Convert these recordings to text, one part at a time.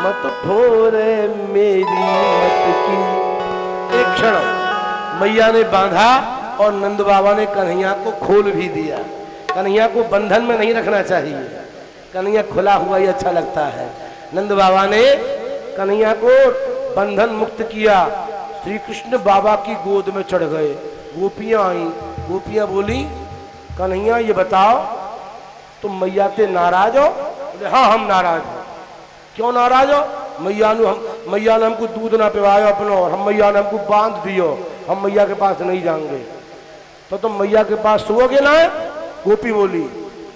मत फोरे मेरी मत की। एक क्षण मैया ने बांधा और नंद बाबा ने कन्हैया को खोल भी दिया। कन्हैया को बंधन में नहीं रखना चाहिए, कन्हैया खुला हुआ ही अच्छा लगता है। नंद बाबा ने कन्हैया को बंधन मुक्त किया। श्री कृष्ण बाबा की गोद में चढ़ गए। गोपियां आई, गोपियां बोली कन्हैया ये बताओ तुम मैया से नाराज हो? बोले हाँ हम नाराज हो। क्यों नाराज हो? मैया ने हमको दूध ना पिवायो अपनो, और हम मैया ने हमको बांध दियो, हम मैया के पास नहीं जाएंगे। तो तुम मैया के पास सोओगे ना? गोपी बोली।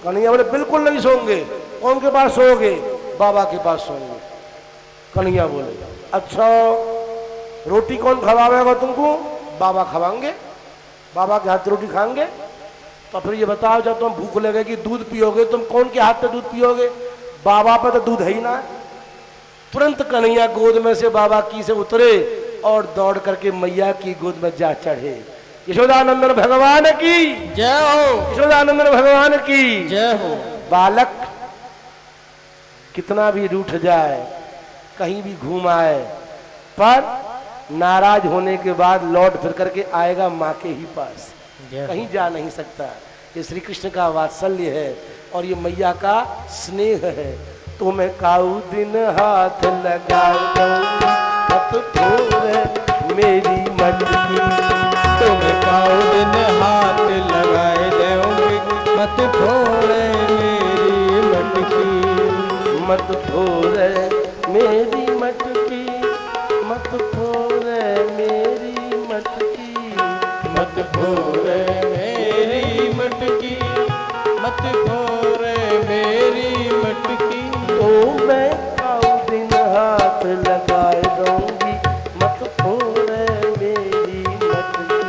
कन्हैया बोले बिल्कुल नहीं सोएंगे। कौन के पास सोओगे? बाबा के पास सोएंगे। कन्हैया बोले अच्छा रोटी कौन खवाएगा तुमको? बाबा खवाएंगे, बाबा के हाथ से रोटी खाएंगे। तो फिर ये बताओ जब तुम भूख लगेगी दूध पियोगे, तुम कौन के हाथ से दूध पियोगे? बाबा पर तो दूध है ही ना। तुरंत कन्हैया गोद में से बाबा की से उतरे और दौड़ करके मैया की गोद में जा चढ़े। यशोदानंदन भगवान की जय हो, यशोदानंदन भगवान की जय हो। बालक कितना भी रूठ जाए, कहीं भी घूम आए, पर नाराज होने के बाद लौट फिर करके आएगा माँ के ही पास, कहीं जा नहीं सकता। ये श्री कृष्ण का वात्सल्य है और ये मैया का स्नेह है। तो मैं काऊ दिन हाथ लगा मत फोरे मेरी मटकी। तो मैं काऊ दिन हाथ लगाए दूंगी, मत फोड़े मेरी मटकी। मत फोरे मेरी मटकी, मत फोरे मेरी मटकी। मत फोड़े मेरी मटकी, मत फोड़े मेरी मटकी। तो मैं काऊ दिन हाथ लगाए दूंगी, मत फोरे मेरी मटकी।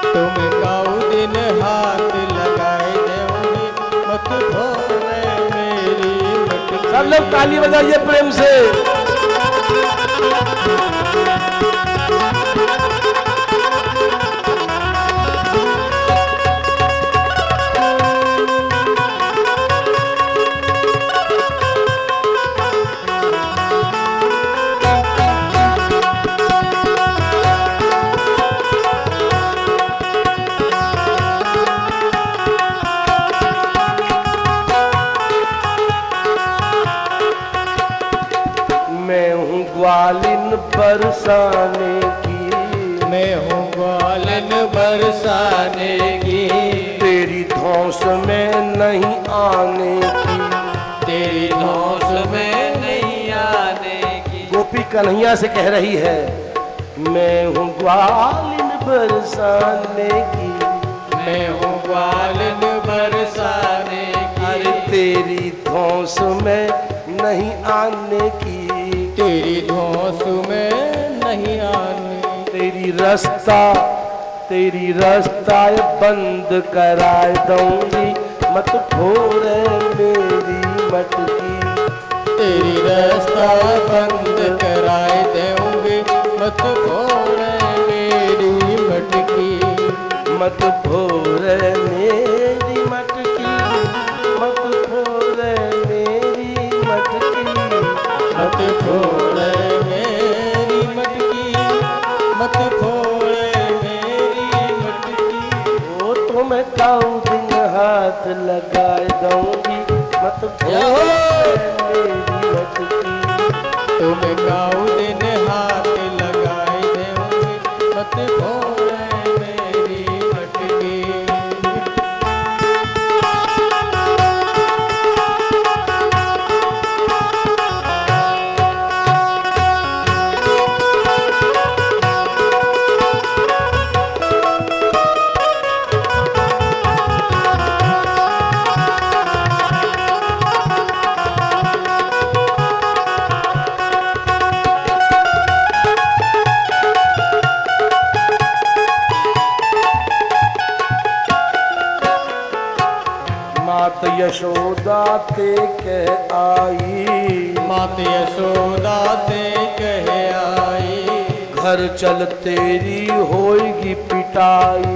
तो मैं काऊ दिन हाथ लगाए दूंगी, मत फोड़े मेरी मटकी। सब लोग ताली बजाइए प्रेम से। मैं हूँ ग्वालिन बरसाने की, मैं हूँ ग्वालिन बरसाने की। तेरी धौंस में नहीं आने की, तेरी धौंस में नहीं आने की। गोपी कन्हैया से कह रही है मैं हूँ ग्वालिन बरसाने की, मैं हूँ ग्वालिन बरसाने की। अरे तेरी धौंस में नहीं आने की, तेरी धौंस में नहीं आने। तेरी रास्ता बंद कराए दूंगी, मत फोड़े मेरी मटकी। तेरी रास्ता बंद कराए दूंगी, मत फोड़े मेरी मटकी। मत फोड़े मेरी मटकी, मत फोड़े मेरी मटकी। मत फोड़े मेरी मटकी, मत फोड़े मेरी मटकी। ओ तो मैं काऊ दिन हाथ लगाए दूंगी, मत फोड़े मेरी मटकी। तो मैं काऊ दिन हाथ लगाए दूंगी, मत फोड़े मेरी मटकी। मात यशोदा ते कह आई, मात यशोदा ते कह आई। घर चल तेरी होएगी पिटाई।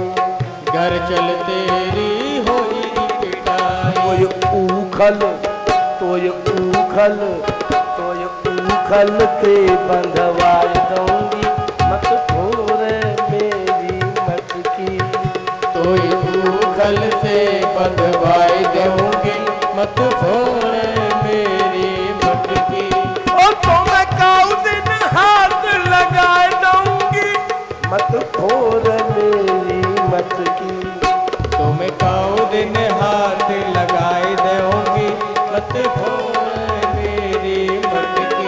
घर चल तेरी होगी पिटाई। तोय ऊखल, तोय ऊखल, तोय भूखल ते बंधवाए दूंगी मत फोड़ मेरी मटकी। तोई भूखल से बंधवाई दूंगी मत फोड़ मेरी मटकी। और तो मैं काऊ दिन हाथ लगाए दूंगी मत फोड़ मेरी मटकी। तो मैं काऊ दिन हाथ लगाई दूंगी मत फोड़ मेरी मटकी।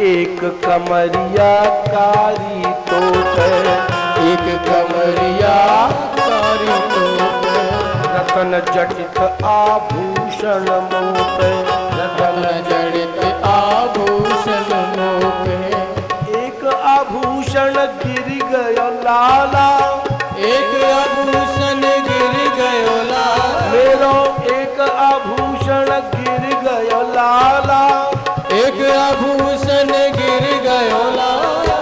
एक कमरिया कारी तोप एक कमरिया कारी तोप रतन जटित आभूषण मोप रतन जड़ित आभूषण मोप। एक आभूषण गिर गयो लाला एक आभूषण गिर गयो लाला। मेरो एक आभूषण गिर गयो लाला। एक आभूषण गिर गयो लाला।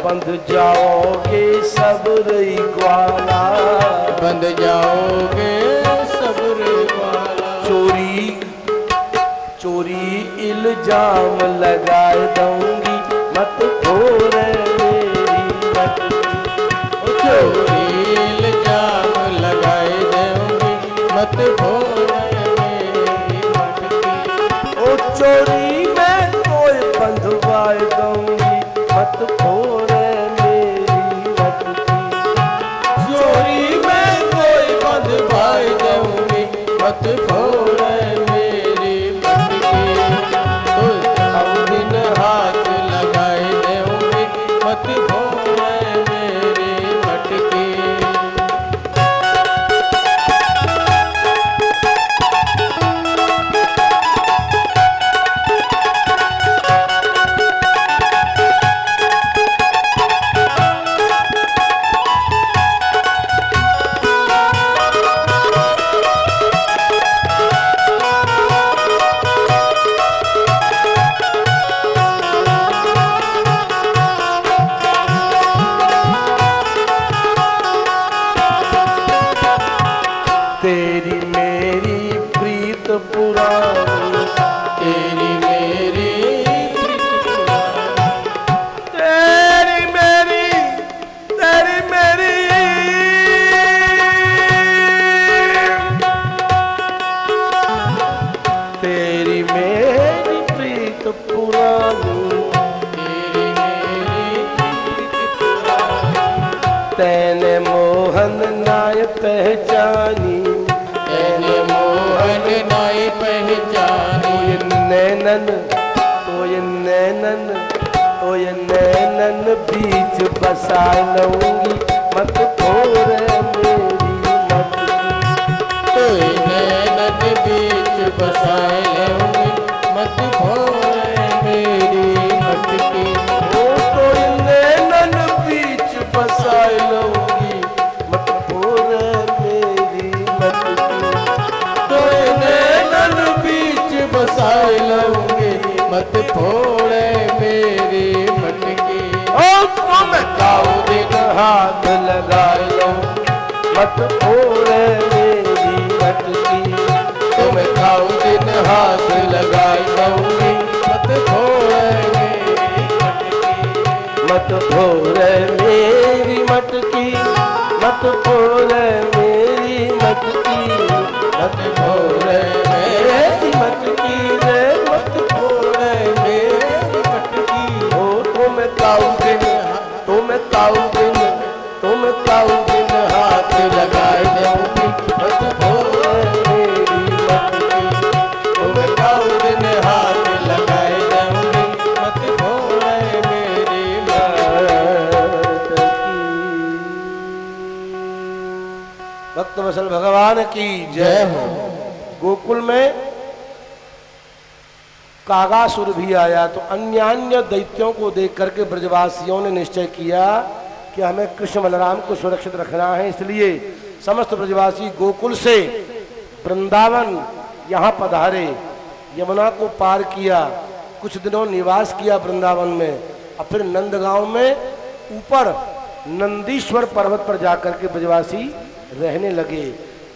बंध जाओगे सब रई ग्वाला बंध जाओगे सब्र वाला। चोरी चोरी इल्जाम लगाए दूंगी मत फोड़ मेरी मटकी। चोरी इल्जाम लगाए दूंगी मत फोड़ मेरी मटकी। ओ चोरी में कोई बंधवाए दूंगी मत फोड़ मेरी मटकी। चोरी में कोई बंधवाई दूंगी मत फोड़ मेरी मटकी। तो काऊ दिन हाथ लगाए दूंगी मत फोड़ मेरी मटकी। तेरी मेरी प्रीत पुरानी तेरी मेरी तेरी मेरी तेरी मेरी तेरी मेरी प्रीत पुरानी तैने मोहन नाय पहचानी तेरे मोहन नाई पहचानी। नैनन तो ये नैनन बीच बसा लूंगी मत फोड़ मेरी मटकी। तो नैनन बीच बसाए लूंगी मत फोड़ मेरी मटकी। ओ तो ये नैनन बीच बसा लूंगी मत फोड़ मेरी मटकी। तो नैनन बीच बसाए लूंगी मत फोड़ मेरी मटकी। ओ तो मैं काऊ दिन हाथ लगा लूं मत फोड़ मेरी मटकी। तो मैं काऊ दिन हाथ लगाई दूंगी मत फोड़ मेरी मटकी। मत फोड़ मेरी मटकी मत फोड़ मेरी मटकी। मत फोड़ मेरी मटकी रे मत फोड़ मेरी मटकी। ओ तुम काऊ दिन हाथ लगाए दूंगी मत फोड़ मेरी मटकी। तुम काऊ दिन हाथ लगाए दूंगी मत फोड़ मेरी भक्त वत्सल भगवान की जय हो। गोकुल में कागासुर भी आया तो अन्य दैत्यों को देख करके ब्रजवासियों ने निश्चय किया कि हमें कृष्ण बलराम को सुरक्षित रखना है। इसलिए समस्त ब्रजवासी गोकुल से वृंदावन यहाँ पधारे, यमुना को पार किया, कुछ दिनों निवास किया वृंदावन में, और फिर नंदगांव में ऊपर नंदीश्वर पर्वत पर जाकर के ब्रजवासी रहने लगे।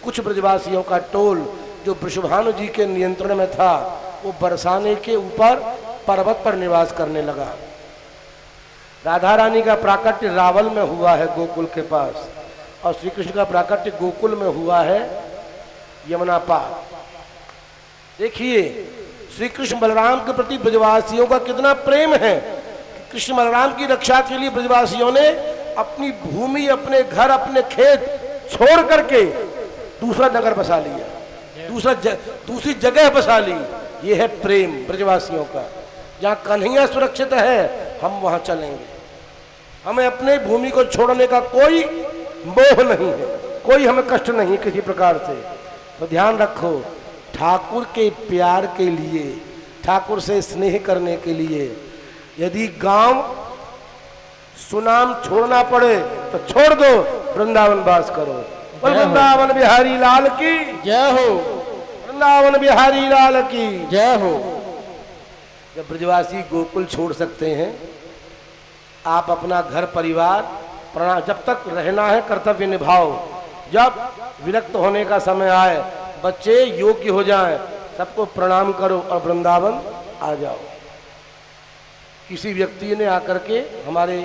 कुछ ब्रजवासियों का टोल जो वृषभानु जी के नियंत्रण में था वो बरसाने के ऊपर पर्वत पर निवास करने लगा। राधा रानी का प्राकट्य रावल में हुआ है गोकुल के पास, और श्री कृष्ण का प्राकट्य गोकुल में हुआ है यमुना पार। देखिए श्री कृष्ण बलराम के प्रति ब्रजवासियों का कितना प्रेम है। कृष्ण बलराम की रक्षा के लिए ब्रजवासियों ने अपनी भूमि, अपने घर, अपने खेत छोड़ करके दूसरा नगर बसा लिया, दूसरी जगह बसा ली। ये है प्रेम ब्रजवासियों का। जहाँ कन्हैया सुरक्षित है हम वहाँ चलेंगे, हमें अपने भूमि को छोड़ने का कोई मोह नहीं है, कोई हमें कष्ट नहीं किसी प्रकार से। तो ध्यान रखो, ठाकुर के प्यार के लिए, ठाकुर से स्नेह करने के लिए यदि गांव सुनाम छोड़ना पड़े तो छोड़ दो, वृंदावन वास करो। वृंदावन बिहारी लाल की जय हो, वृंदावन बिहारी लाल की जय हो। जब ब्रजवासी गोकुल छोड़ सकते हैं, आप अपना घर परिवार प्राण जब तक रहना है कर्तव्य निभाओ। जब विरक्त होने का समय आए, बच्चे योग्य हो जाएं, सबको प्रणाम करो और वृंदावन आ जाओ। किसी व्यक्ति ने आकर के हमारे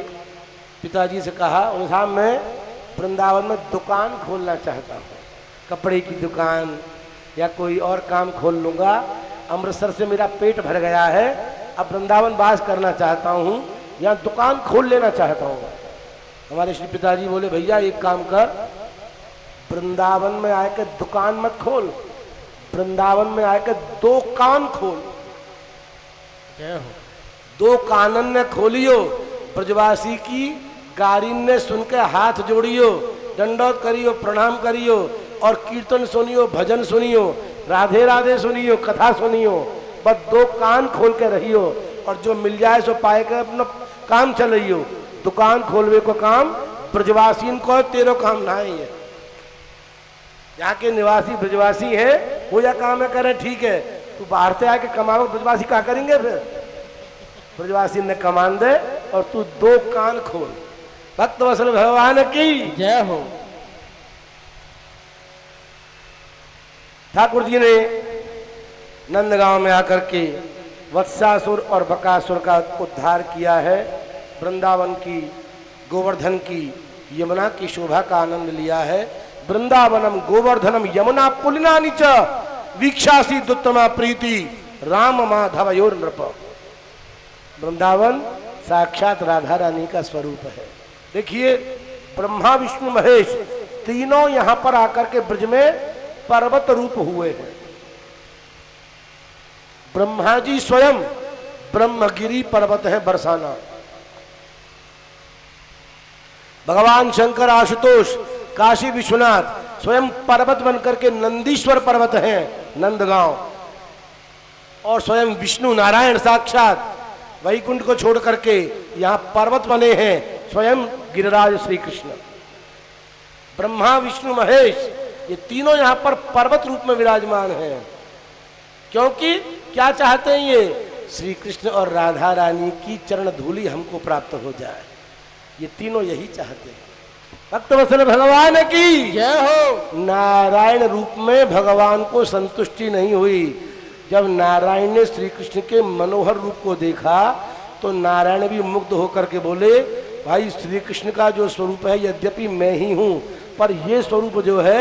पिताजी से कहा, उन्होंने साहब मैं वृंदावन में दुकान खोलना चाहता हूँ, कपड़े की दुकान या कोई और काम खोल लूँगा, अमृतसर से मेरा पेट भर गया है, अब वृंदावन वास करना चाहता हूँ, यहाँ दुकान खोल लेना चाहता हूँ। हमारे श्री पिताजी बोले, भैया एक काम कर, वृंदावन में आके दुकान मत खोल, वृंदावन में आके दो कान खोल। दो कानन ने खोलियो, ब्रजवासी की गाड़ी ने सुनकर हाथ जोड़ियो, दंडोत करियो, प्रणाम करियो, और कीर्तन सुनियो, भजन सुनियो, राधे राधे सुनियो, कथा सुनियो। बस दो कान खोल के रहियो, और जो मिल जाए सो पाए के अपना काम चलियो। दुकान खोलवे को काम ब्रजवासी को, तेरो काम ना ही है। यहाँ के निवासी ब्रजवासी है, वो या काम है करें, ठीक है, तू बाहर से आके कमाओ, ब्रजवासी क्या करेंगे फिर? ब्रजवासी ने कमान दे और तू दो कान खोल। भक्त वत्सल भगवान की जय हो। ठाकुर जी ने नंदगांव में आकर के वत्सासुर और बकासुर का उद्धार किया है। वृंदावन की, गोवर्धन की, यमुना की शोभा का आनंद लिया है। वृंदावनम गोवर्धनम यमुना पुलिनानि च वीक्षासी दुत्तमा प्रीति राम माधवयोर नृप। वृंदावन साक्षात राधा रानी का स्वरूप है। देखिए ब्रह्मा विष्णु महेश तीनों यहाँ पर आकर के ब्रज में पर्वत रूप हुए हैं। ब्रह्मा जी स्वयं ब्रह्मगिरी पर्वत है बरसाना। भगवान शंकर आशुतोष काशी विश्वनाथ स्वयं पर्वत बनकर के नंदीश्वर पर्वत है नंदगांव। और स्वयं विष्णु नारायण साक्षात वैकुंठ को छोड़ करके यहाँ पर्वत बने हैं, स्वयं गिरिराज श्री कृष्ण। ब्रह्मा विष्णु महेश ये तीनों यहाँ पर पर्वत रूप में विराजमान हैं। क्योंकि क्या चाहते हैं ये? श्री कृष्ण और राधा रानी की चरण धूलि हमको प्राप्त हो जाए, ये तीनों यही चाहते हैं। भक्त वत्सल भगवान की जय हो। नारायण रूप में भगवान को संतुष्टि नहीं हुई। जब नारायण ने श्री कृष्ण के मनोहर रूप को देखा तो नारायण भी मुग्ध होकर के बोले, भाई श्री कृष्ण का जो स्वरूप है यद्यपि मैं ही हूँ, पर ये स्वरूप जो है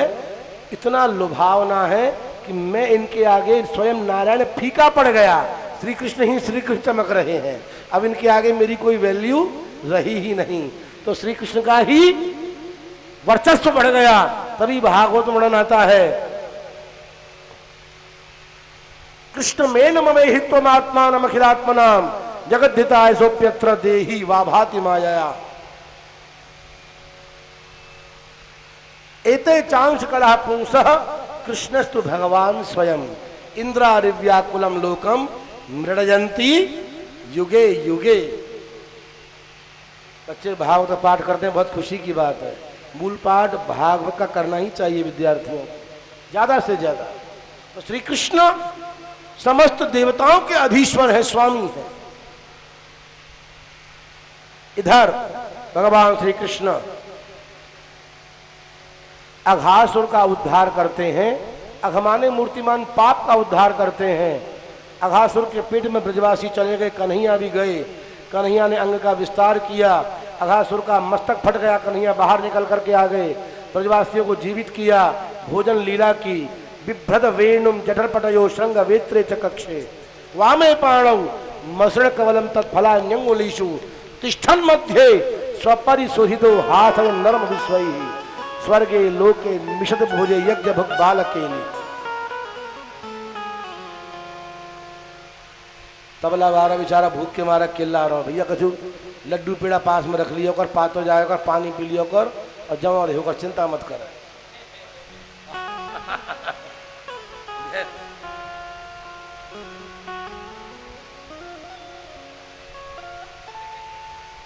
इतना लुभावना है कि मैं इनके आगे, स्वयं नारायण फीका पड़ गया, श्री कृष्ण ही श्री कृष्ण चमक रहे हैं, अब इनके आगे मेरी कोई वैल्यू रही ही नहीं। तो श्री कृष्ण का ही वर्चस्व बढ़ गया। तभी भागवत वर्णन आता है, कृष्ण में नम हित्वमात्मा नम अखिलात्मनाम जगद्धिताय सोप्यत्र देहि वा भाति माया। एते चांश कला पुंसः कृष्णस्तु भगवान स्वयं इंद्रारिव्याकुलम लोकम मृडयंती युगे युगे। बच्चे भागवत पाठ करते हैं, बहुत खुशी की बात है। मूल पाठ भागवत का करना ही चाहिए विद्यार्थियों को, ज्यादा से ज्यादा। तो श्री कृष्ण समस्त देवताओं के अधीश्वर है, स्वामी है। इधर भगवान श्री कृष्ण अघासुर का उद्धार करते हैं। अघमाने मूर्तिमान पाप का उद्धार करते हैं। अघासुर के पेट में ब्रजवासी चले गए, कन्हैया भी गए। कन्हैया ने अंग का विस्तार किया, अघासुर का मस्तक फट गया, कन्हैया बाहर निकल करके आ गए, ब्रजवासियों को जीवित किया, भोजन लीला की। बिभ्रत वेणुम जठरपटयो श्रृंग वेत्रे च कक्षे वामे पाणौ मसृण कवलम तत्फलान्यंगुलीषु तिष्ठन् मध्ये स्वपरिशोधितो हाथ नर्म विश्वैः स्वर्गे लोके मिषद भोजे यज्ञ भुक् बालकेनि। तबला वाला बेचारा भूख के मारा चिल्ला रहा, भैया कछु लड्डू पेड़ा पास में रख लिया कर, पातो जाया कर, पानी पी लिया कर और जमा रहो कर, चिंता मत कर।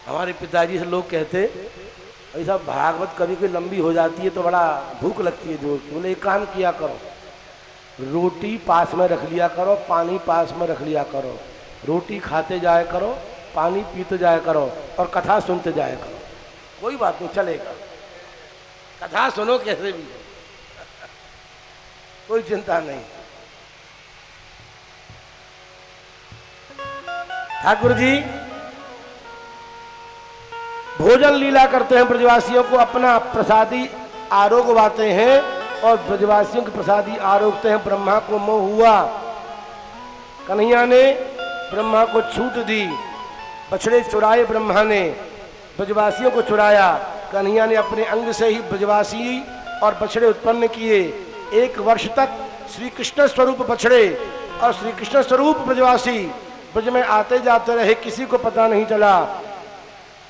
हमारे पिताजी से लोग कहते ऐसा भागवत कभी कोई लंबी हो जाती है तो बड़ा भूख लगती है जोर की। बोले एक काम किया करो, रोटी पास में रख लिया करो, पानी पास में रख लिया करो, रोटी खाते जाया करो, पानी पीते जाया करो और कथा सुनते जाया करो, कोई बात नहीं चलेगा। कथा सुनो कैसे भी, कोई चिंता नहीं। ठाकुर जी भोजन लीला करते हैं, ब्रजवासियों को अपना प्रसादी आरोग बाते हैं और ब्रजवासियों के प्रसादी आरोगते हैं। ब्रह्मा को मोह हुआ, कन्हैया ने ब्रह्मा को छूट दी, बछड़े चुराए ब्रह्मा ने, ब्रजवासियों को चुराया। कन्हैया ने अपने अंग से ही ब्रजवासी और बछड़े उत्पन्न किए। 1 वर्ष तक श्री कृष्ण स्वरूप बछड़े और श्री कृष्ण स्वरूप ब्रजवासी ब्रज में आते जाते रहे, किसी को पता नहीं चला।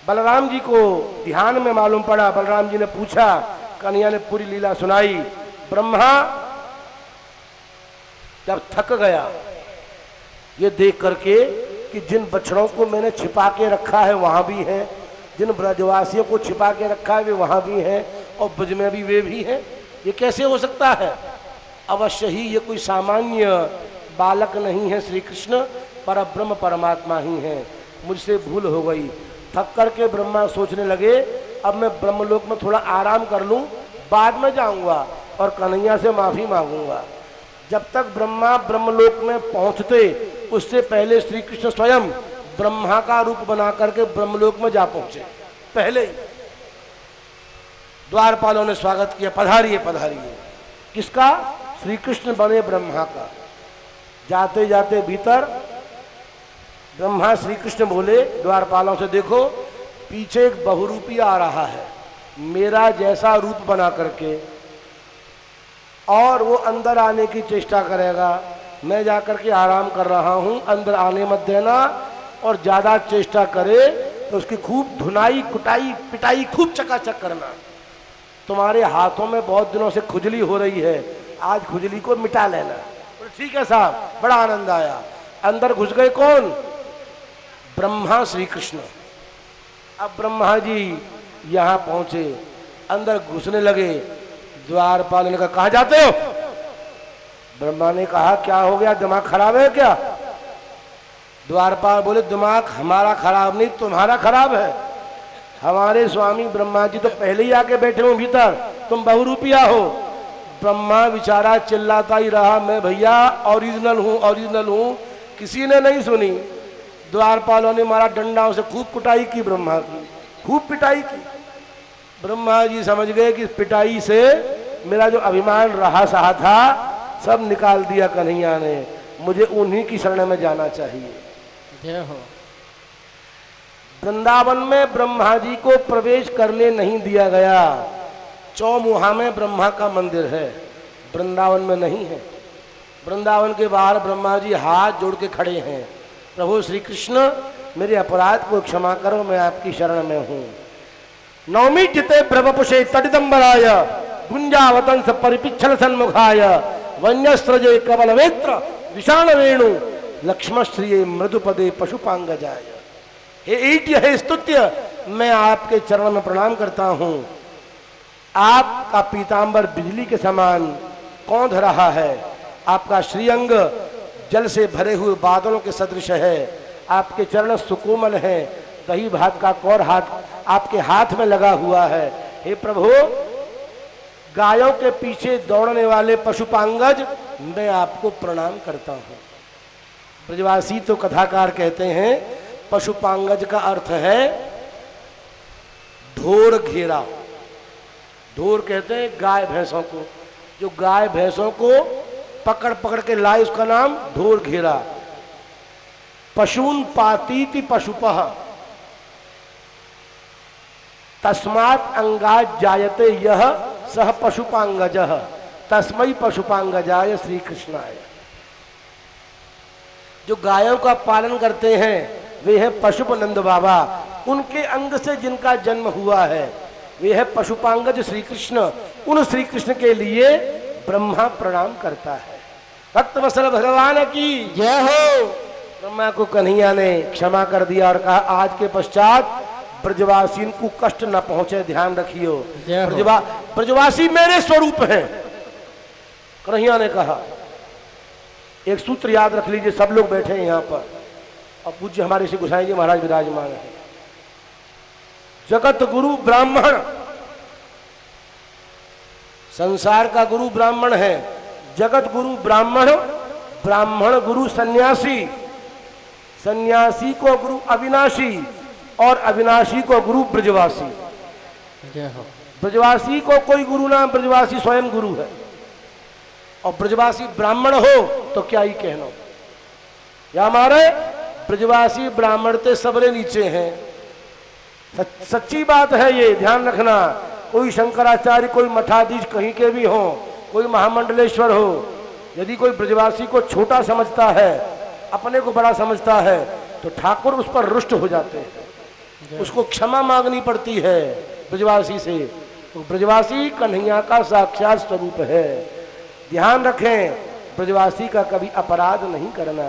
बलराम जी को ध्यान में मालूम पड़ा, बलराम जी ने पूछा, कन्हैया ने पूरी लीला सुनाई। ब्रह्मा जब थक गया ये देख करके कि जिन बछड़ों को मैंने छिपा के रखा है वहां भी हैं, जिन ब्रजवासियों को छिपा के रखा है वे वहां भी हैं और ब्रज में भी वे भी हैं, ये कैसे हो सकता है? अवश्य ही ये कोई सामान्य बालक नहीं है, श्री कृष्ण परब्रह्म परमात्मा ही है, मुझसे भूल हो गई। थक करके ब्रह्मा सोचने लगे अब मैं ब्रह्मलोक में थोड़ा आराम कर लूं, बाद में जाऊंगा और कन्हैया से माफी मांगूंगा। जब तक ब्रह्मा ब्रह्मलोक में पहुंचते उससे पहले श्री कृष्ण स्वयं ब्रह्मा का रूप बना करके ब्रह्मलोक में जा पहुंचे। पहले ही द्वारपालों ने स्वागत किया, पधारिए पधारिए। किसका? श्री कृष्ण बने ब्रह्मा का। जाते जाते भीतर ब्रह्मा श्री कृष्ण बोले द्वारपालों से, देखो पीछे एक बहुरूपी आ रहा है मेरा जैसा रूप बना करके, और वो अंदर आने की चेष्टा करेगा। मैं जाकर के आराम कर रहा हूँ, अंदर आने मत देना, और ज़्यादा चेष्टा करे तो उसकी खूब धुनाई कुटाई पिटाई खूब चकाचक करना। तुम्हारे हाथों में बहुत दिनों से खुजली हो रही है, आज खुजली को मिटा लेना। ठीक है साहब, बड़ा आनंद आया। अंदर घुस गए कौन? ब्रह्मा श्री कृष्ण। अब ब्रह्मा जी यहाँ पहुंचे, अंदर घुसने लगे। द्वारपाल ने कहा कहाँ जाते हो? ब्रह्मा ने कहा क्या हो गया, दिमाग खराब है क्या? द्वारपाल बोले दिमाग हमारा खराब नहीं तुम्हारा खराब है। हमारे स्वामी ब्रह्मा जी तो पहले ही आके बैठे हो भीतर, तुम बहुरूपिया हो। ब्रह्मा बेचारा चिल्लाता ही रहा, मैं भैया ओरिजिनल हूँ ओरिजिनल हूँ, किसी ने नहीं सुनी। द्वारपालों ने मारा डंडाओं से खूब कुटाई की, ब्रह्मा की खूब पिटाई की। ब्रह्मा जी समझ गए कि पिटाई से मेरा जो अभिमान रहा सहा था सब निकाल दिया कन्हैया ने, मुझे उन्हीं की शरण में जाना चाहिए। जय हो। वृंदावन में ब्रह्मा जी को प्रवेश करने नहीं दिया गया। चौमुहा में ब्रह्मा का मंदिर है, वृंदावन में नहीं है। वृंदावन के बाहर ब्रह्मा जी हाथ जोड़ के खड़े हैं, प्रभु श्री कृष्ण मेरे अपराध को क्षमा करो, मैं आपकी शरण में हूँ। नवमी जिते प्रभपुषे तटिदंबराय गुंजावतंस परिपिच्छल सन्मुखाय वन्यस्त्रजे कबल वेत्र विषाण वेणु लक्ष्मण श्रिये मृदुपदे पशुपांगजाय। हे ईट्य, हे स्तुत्य, मैं आपके चरण में प्रणाम करता हूं। आपका पीतांबर बिजली के समान कौंध रहा है, आपका श्रीअंग जल से भरे हुए बादलों के सदृश है, आपके चरण सुकोमल हैं, दही भात का कौर हाथ आपके हाथ में लगा हुआ है। हे प्रभु, गायों के पीछे दौड़ने वाले पशुपांगज, मैं आपको प्रणाम करता हूं। ब्रजवासी तो कथाकार कहते हैं पशुपांगज का अर्थ है ढोर घेरा। ढोर कहते हैं गाय भैंसों को, जो गाय भैंसों को पकड़ पकड़ के लाए उसका नाम ढोर घेरा। पशून पातीति पशुपः तस्मात् अंगात् जायते यह सह पशुपांगजः तस्मै पशुपांगजाय श्री कृष्णाय। जो गायों का पालन करते हैं वे है पशुप नंद बाबा, उनके अंग से जिनका जन्म हुआ है वे है पशुपांगज श्री कृष्ण। उन श्री कृष्ण के लिए ब्रह्मा प्रणाम करता है। भक्त वत्सल भगवान की जय हो। ब्रह्मा को कन्हैया ने क्षमा कर दिया और कहा आज के पश्चात ब्रजवासी को कष्ट न पहुंचे, ध्यान रखियो। ब्रजवासी मेरे स्वरूप हैं। कन्हैया ने कहा एक सूत्र याद रख लीजिए, सब लोग बैठे हैं यहाँ पर और पूज्य हमारे श्री गोसाई जी महाराज विराजमान है। जगत गुरु ब्राह्मण, संसार का गुरु ब्राह्मण है। जगत गुरु ब्राह्मण, ब्राह्मण गुरु सन्यासी, सन्यासी को गुरु अविनाशी और अविनाशी को गुरु ब्रजवासी। जय हो। ब्रजवासी को कोई गुरु ना, ब्रजवासी स्वयं गुरु है। और ब्रजवासी ब्राह्मण हो तो क्या ही कहना। या हमारे ब्रजवासी ब्राह्मण ते सबरे नीचे हैं। सच्ची बात है ये, ध्यान रखना। कोई शंकराचार्य, कोई मठाधीश कहीं के भी हो, कोई महामंडलेश्वर हो, यदि कोई ब्रजवासी को छोटा समझता है, अपने को बड़ा समझता है, तो ठाकुर उस पर रुष्ट हो जाते हैं, उसको क्षमा मांगनी पड़ती है ब्रजवासी से। तो ब्रजवासी कन्हैया का साक्षात स्वरूप है। ध्यान रखें, ब्रजवासी का कभी अपराध नहीं करना।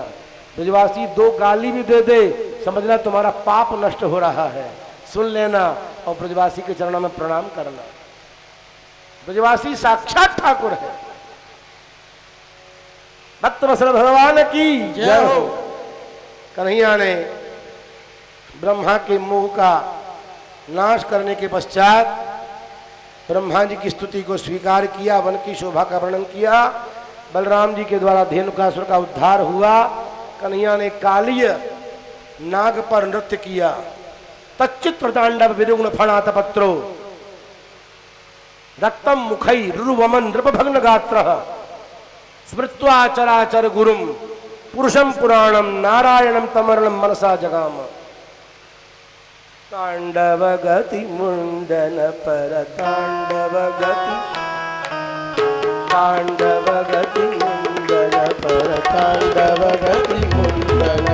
ब्रजवासी दो गाली भी दे दे, समझना तुम्हारा पाप नष्ट हो रहा है, सुन लेना और ब्रजवासी के चरणों में प्रणाम करना। ब्रजवासी साक्षात ठाकुर है। भक्त वत्सल भगवान की जय हो। कन्हैया ने ब्रह्मा के मोह का नाश करने के पश्चात ब्रह्मा जी की स्तुति को स्वीकार किया, वन की शोभा का वर्णन किया। बलराम जी के द्वारा धेनुकासुर का उद्धार हुआ। कन्हैया ने कालीय नाग पर नृत्य किया। तच्चित्र तांडव विरुग्ण फणात पत्रो रक्तम मुखै रुरुवमन नृपभग्न गात्रः स्मृत्वा चराचर गुरुम पुरुषम पुराणम नारायणम तमरणम मनसा जगाम। तांडव गति मुंडन पर तांडव गति, तांडव गति मुंडन पर तांडव गति मुंडन,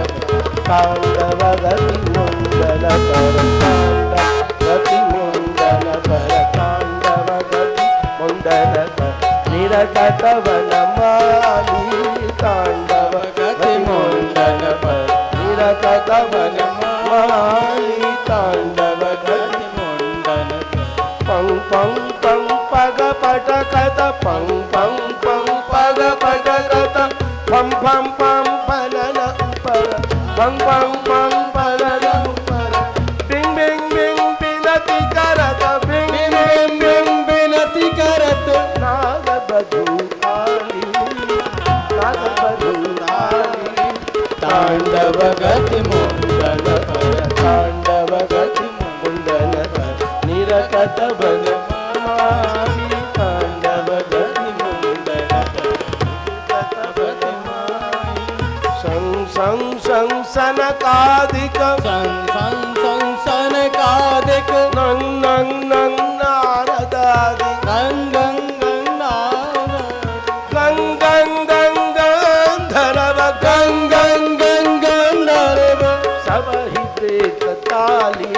तांडव गति मुंडन पर तांडव गति मुंडन पर तांडव गति मुंडन पर निरगत वनमाली। तांडव गति मुंडन पर निरगत वनमाली। तांडव गति मुंडन पंग पंग पंग पग पटकत पंग पंग पंग पग पटकत फम फम फम पलन ऊपर पंग पंग पंग पलन ऊपर बिंग बिंग बिंग बिनती करत बिंग बिंग बिंग बिनती करत नाग बधूआली, नाग बधूआली। तांडव गति मुंडन पर तांडव गति मुंडन पर निरकत वनमाली। तांडव गति मुंडन पर निरकत वनमाली। सं सं सं सनकादिक सं सं सं सनकादिक नंग नंग नंग नारदादि गंग गंग नारद गंग गंग गंग गंधर्व गंग गंग गंग गंधर्व सब ही देत ताली,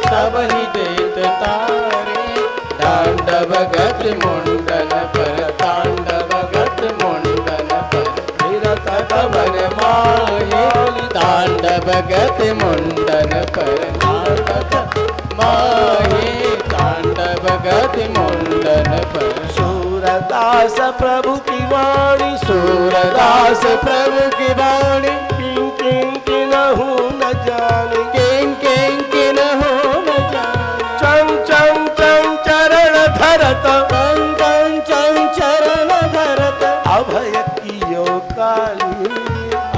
सब ही देत तारे। तांडव गति मुंडन पर तांडव गति मुंडन पर निरकत वनमाली। भगत मुंडन पर नाटक माही तांडव गति मुंडन पर सूरदास प्रभु की वाणी सूरदास प्रभु की वाणी किं किं किन्हु न जाने किं किं किन्हु न जाने चं चं चं चरण धरत कंकं चरण धरत अभय कियो काली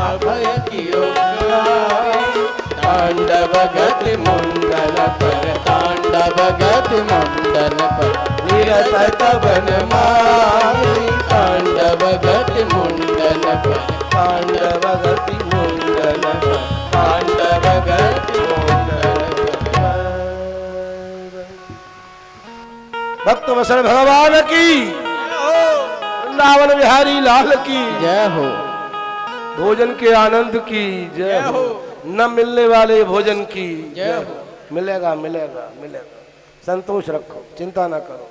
अभय कियो काली तांडव गति मुंडन पर तांडव गति मुंडन पर निरत कवन माही तांडव गति मुंडन पर तांडव गति मुंडन तांडव गति मुंडन पर। भक्त वत्सल भगवान की वृंदावन बिहारी लाल की जय हो भोजन के आनंद की जय हो न मिलने वाले भोजन की जय हो। मिलेगा मिलेगा मिलेगा संतोष रखो चिंता ना करो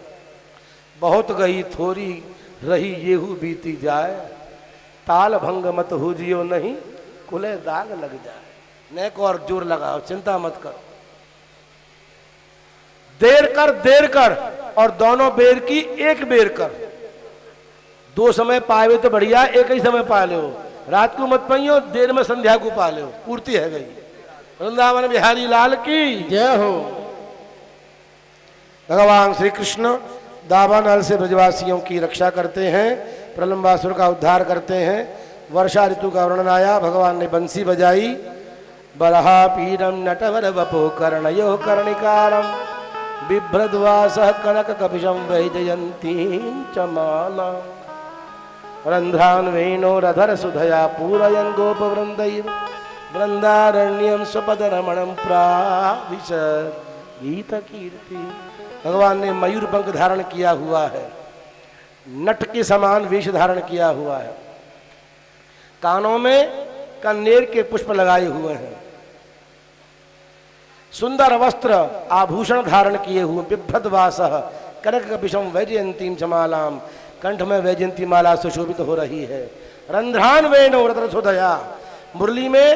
बहुत गई थोड़ी रही येहू बीती जाए ताल भंग मत हुजियो नहीं कुले दाग लग जाए नेक और जोर लगाओ चिंता मत करो देर कर और दोनों बेर की एक बेर कर दो समय पाए तो बढ़िया एक ही समय पा लो रात को मत पाइयो देर में संध्या को पा लो पूर्ति है गई वृंदावन बिहारी लाल की जय हो। भगवान श्री कृष्ण दावानल से ब्रजवासियों की रक्षा करते हैं प्रलंबासुर का उद्धार करते हैं वर्षा ऋतु का वर्णन आया भगवान ने बंसी बजाई बलहा पीरम नटवर वपो कर्णयो कर्णिकारम बिभ्रद्वास कनक कपिशम वैजयंती चमाला रंध्रान वेणो रधर सुधया पूरयन गोप वृंदैर वृंदारण्यम स्वपद रमणम प्राविशद गीत कीर्ति। भगवान ने मयूर पंख धारण किया हुआ है नट के समान वेश धारण किया हुआ है कानों में कन्नेर के पुष्प लगाए हुए हैं सुंदर वस्त्र आभूषण धारण किए हुए बिभ्रद्वास कनक कपिशम वैजयंतीम चमालाम कंठ में वैजयंती माला सुशोभित हो रही है रंध्रान वेणो रतर सुधया मुरली में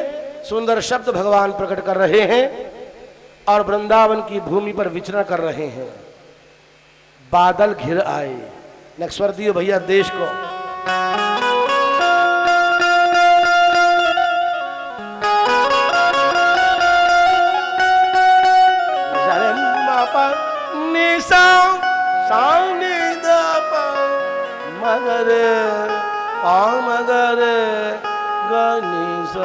सुंदर शब्द भगवान प्रकट कर रहे हैं और वृंदावन की भूमि पर विचरण कर रहे हैं बादल घिर आए नेक्स्ट स्वर दियो भैया देश को मगर मगर गणेश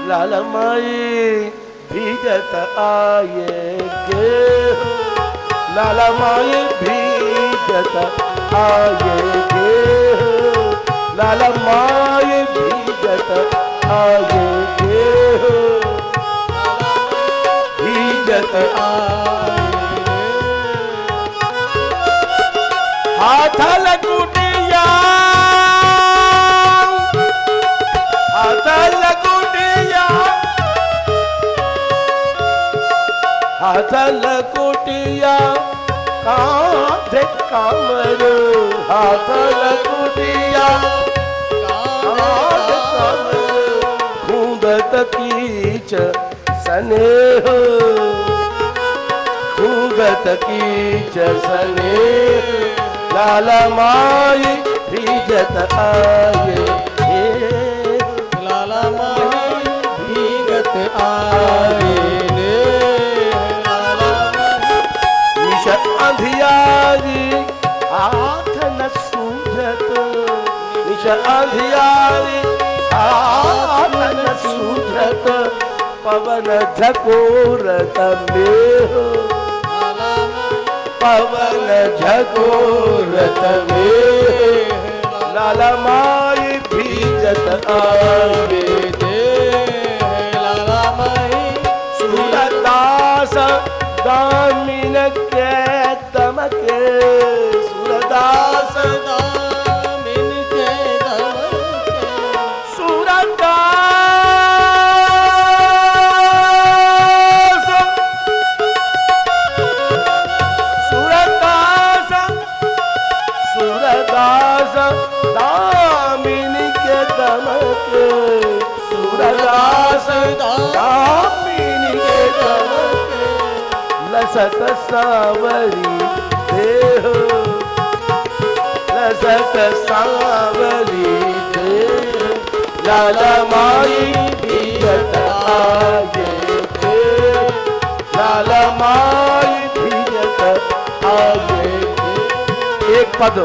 लालमाई भीजत आए गे लालमाई भीजत आए गे लालमाई भीजत आए गे भीजत आए हाथ लगुटिया हाथ लगुटिया हाथ लगुटिया कांधे कमर हाथ लगुटिया कांधे कमर खूंदत कीच स्नेह खूंदत कीच स्नेह लालमाई भीजत आए लालमाई भीगत आए निश अंधियारी हाथ न सूझत निश अंधियारी हाथ न सूझत पवन झकोरत में पवन झकोरत में लालमाई भीजत आए लालमाई सूरदास दामिन के दमके सूरदास दामिन के दमके सूरदास सूरदास लसत सावरी देहो लसत सावरी देहो लाला माई धियत आगे देहो लाला माई धियत आगे। एक पद